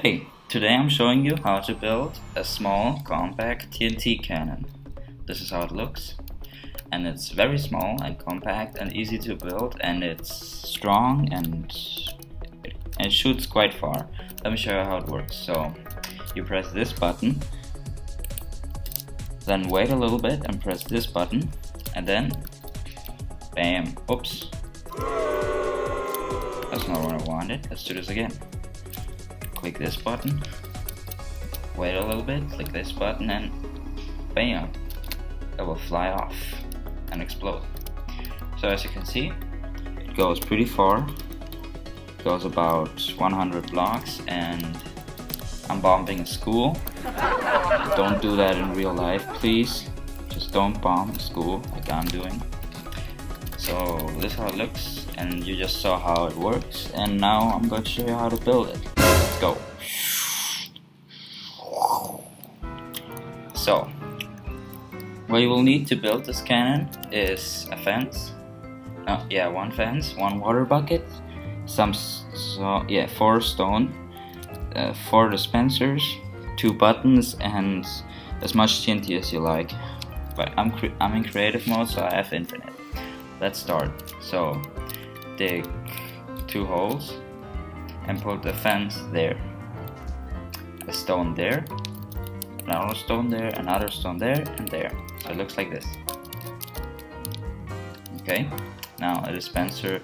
Hey, today I'm showing you how to build a small compact TNT cannon. This is how it looks, and it's very small and compact and easy to build, and it's strong and it shoots quite far. Let me show you how it works. So you press this button, then wait a little bit and press this button, and then bam, oops, that's not what I wanted. Let's do this again. Click this button, wait a little bit, click this button, and bam, it will fly off and explode. So as you can see, it goes pretty far. It goes about 100 blocks, and I'm bombing a school. Don't do that in real life, please. Just don't bomb a school like I'm doing. So this is how it looks, and you just saw how it works, and now I'm going to show you how to build it. Let's go. So what you will need to build this cannon is a fence. One fence, one water bucket, 4 stone, 4 dispensers, 2 buttons, and as much TNT as you like. But I'm in creative mode, so I have infinite. Let's start. So dig 2 holes and put the fence there, a stone there, another stone there, another stone there, and there. So it looks like this. Okay, now a dispenser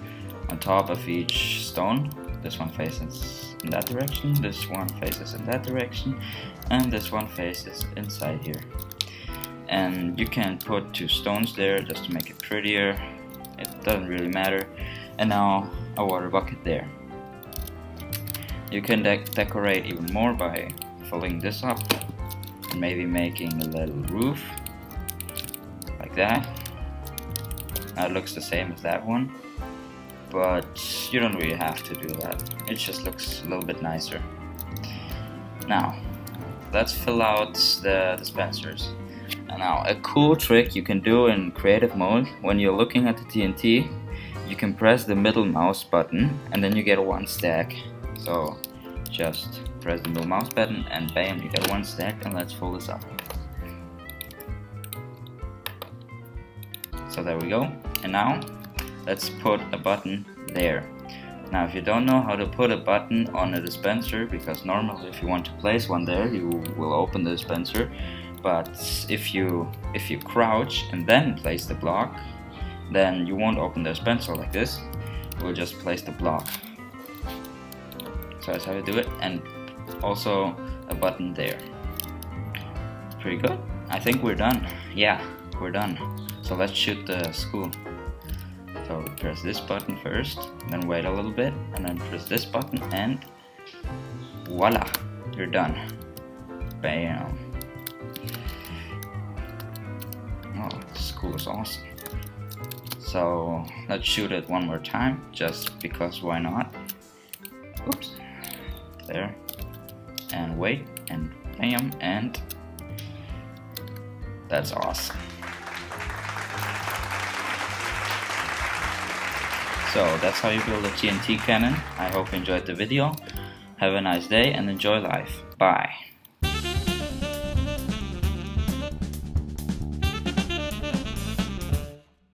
on top of each stone. This one faces in that direction, this one faces in that direction, and this one faces inside here. And you can put 2 stones there just to make it prettier. It doesn't really matter. And now a water bucket there. You can decorate even more by filling this up and maybe making a little roof like that. Now it looks the same as that one, but you don't really have to do that. It just looks a little bit nicer. Now let's fill out the dispensers. And now a cool trick you can do in creative mode: when you're looking at the TNT, you can press the middle mouse button and then you get 1 stack. So just press the middle mouse button and bam, you get 1 stack. And let's fill this up. So there we go. And now let's put a button there. Now if you don't know how to put a button on a dispenser, because normally if you want to place one there, you will open the dispenser. But if you crouch and then place the block, then you won't open the dispenser like this. You will just place the block. So that's how you do it. And also a button there. Pretty good. I think we're done. Yeah, we're done. So let's shoot the school. So press this button first, then wait a little bit, and then press this button, and voila, you're done. Bam. Oh, this school is awesome. So let's shoot it one more time, just because why not? Oops. There. And wait, and bam, and that's awesome. So that's how you build a TNT cannon. I hope you enjoyed the video. Have a nice day and enjoy life. Bye.